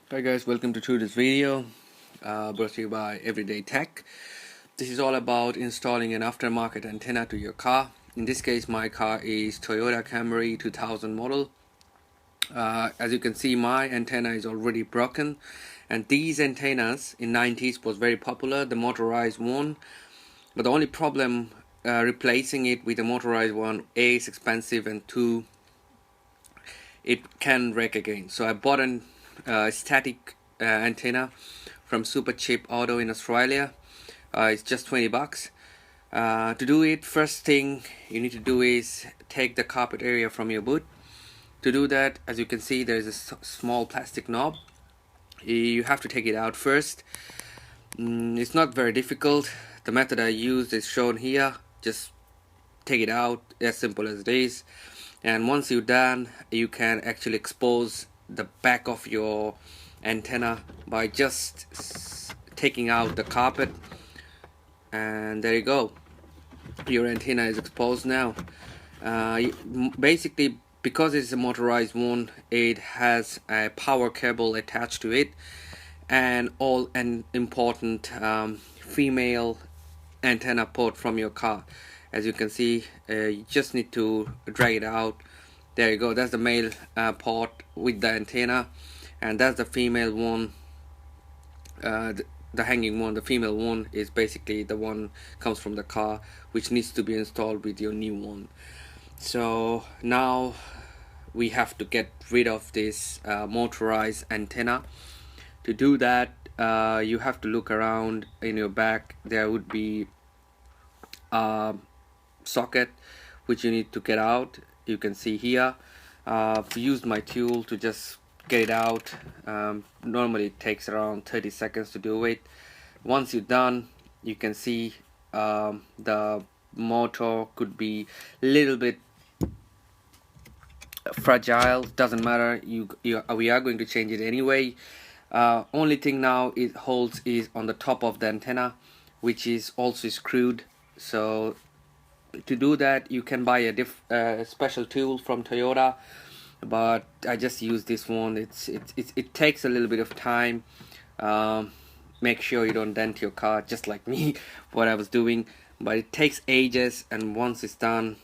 Hi guys, welcome to this video brought to you by Everyday Tech. This is all about installing an aftermarket antenna to your car. In this case, my car is Toyota Camry 2000 model. As you can see, my antenna is already broken, and these antennas in 90s was very popular, the motorized one. But the only problem replacing it with a motorized one, A, is expensive, and two, it can wreck again. So I bought an static antenna from Super Cheap Auto in Australia. It's just 20 bucks. To do it, first thing you need to do is take the carpet area from your boot. To do that, as you can see, there is a small plastic knob. You have to take it out first. It's not very difficult. The method I used is shown here. Just take it out, as simple as it is. And once you're done, you can actually expose the back of your antenna by just taking out the carpet, and there you go, your antenna is exposed now. Basically, because it's a motorized one, it has a power cable attached to it and all an important female antenna port from your car. As you can see, you just need to drag it out. There you go, that's the male port with the antenna, and that's the female one. The hanging one, the female one, is basically the one comes from the car, which needs to be installed with your new one. So now we have to get rid of this motorized antenna. To do that, you have to look around in your back. There would be a socket which you need to get out. You can see here, I've used my tool to just get it out. Normally it takes around 30 seconds to do it. Once you're done, you can see the motor could be a little bit fragile. Doesn't matter, we are going to change it anyway. Only thing now it holds is on the top of the antenna, which is also screwed. So to do that, you can buy a special tool from Toyota, but I just use this one. It takes a little bit of time. Make sure you don't dent your car, just like me, what I was doing. But it takes ages, and once it's done,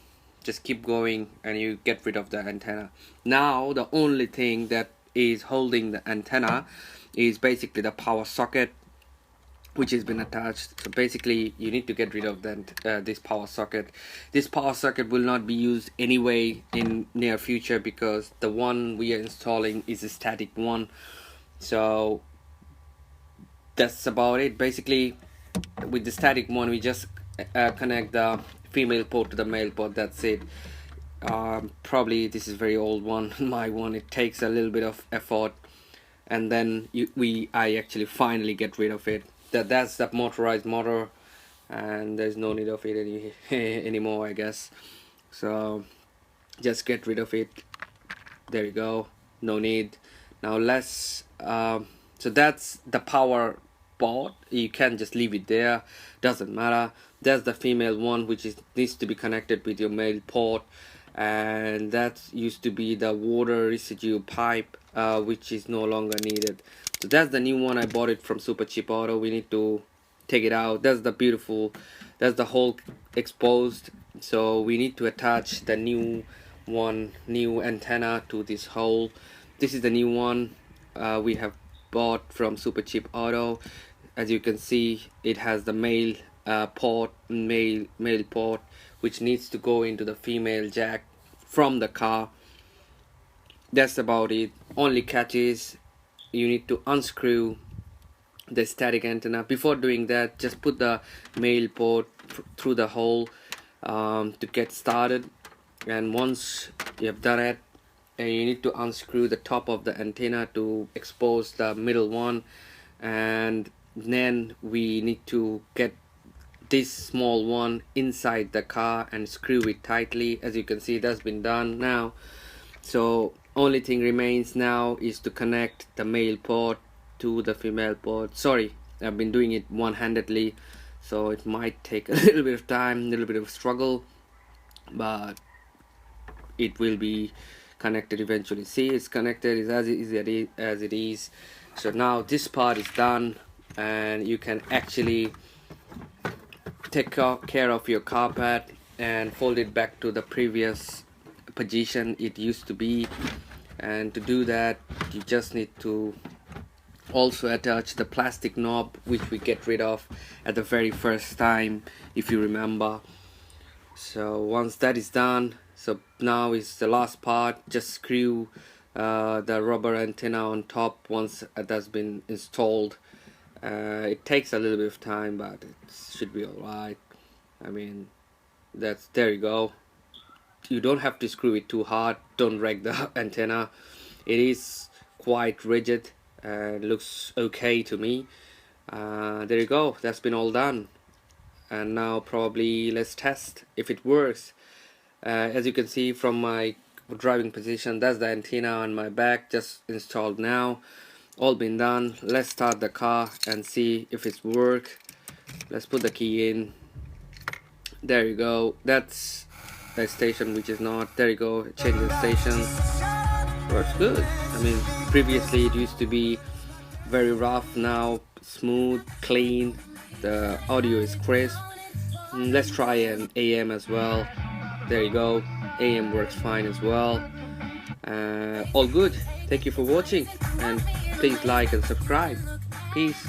just keep going and you get rid of the antenna. Now the only thing that is holding the antenna is basically the power socket, which has been attached. So basically you need to get rid of this power socket. This power socket will not be used anyway in near future, because the one we are installing is a static one. So that's about it. Basically, with the static one, we just connect the female port to the male port. That's it. Probably this is very old one. My one, it takes a little bit of effort, and then I actually finally get rid of it. That's the motorized motor, and there's no need of it anymore, I guess. So just get rid of it. There you go, no need. Now let's so that's the power port. You can just leave it there, doesn't matter. That's the female one, which needs to be connected with your male port, and that used to be the water residue pipe, which is no longer needed. So that's the new one. I bought it from Super Cheap Auto. We need to take it out. That's the hole exposed. So we need to attach the new antenna to this hole. This is the new one we have bought from Super Cheap Auto. As you can see, it has the male port, which needs to go into the female jack from the car. That's about it. Only catch is you need to unscrew the static antenna. Before doing that, just put the male port through the hole to get started. And once you have done it, you need to unscrew the top of the antenna to expose the middle one, and then we need to get this small one inside the car and screw it tightly. As you can see, that's been done now. So only thing remains now is to connect the male port to the female port. Sorry, I've been doing it one-handedly, so it might take a little bit of time, a little bit of struggle, but it will be connected eventually. See, it's connected. It's as easy as it is. So now this part is done, and you can actually take care of your carpet and fold it back to the previous position it used to be. And to do that, you just need to also attach the plastic knob, which we get rid of at the very first time, if you remember. So once that is done, so now is the last part. Just screw the rubber antenna on top once that's been installed. It takes a little bit of time, but it should be alright. I mean, there you go. You don't have to screw it too hard. Don't wreck the antenna. It is quite rigid and looks okay to me. There you go. That's been all done. And now probably let's test if it works. As you can see from my driving position, that's the antenna on my back, just installed now. All been done. Let's start the car and see if it's work. Let's put the key in. There you go. That's the station which is not. There you go. Change the station. Works good. I mean, previously it used to be very rough. Now smooth, clean. The audio is crisp. Let's try an AM as well. There you go. AM works fine as well. All good. Thank you for watching, and please like and subscribe. Peace.